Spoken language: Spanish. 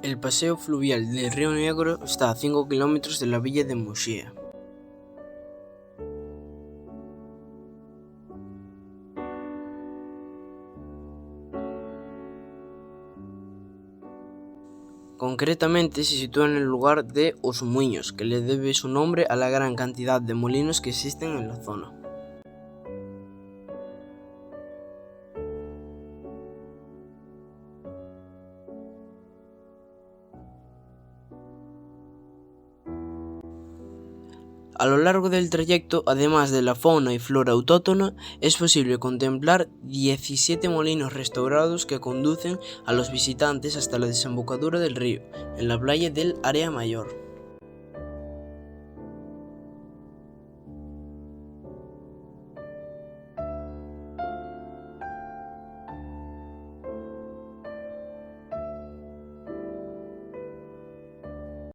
El paseo fluvial del río Negro está a 5 kilómetros de la villa de Muxía. Concretamente se sitúa en el lugar de Os Muiños, que le debe su nombre a la gran cantidad de molinos que existen en la zona. A lo largo del trayecto, además de la fauna y flora autóctona, es posible contemplar 17 molinos restaurados que conducen a los visitantes hasta la desembocadura del río, en la playa del Area Mayor.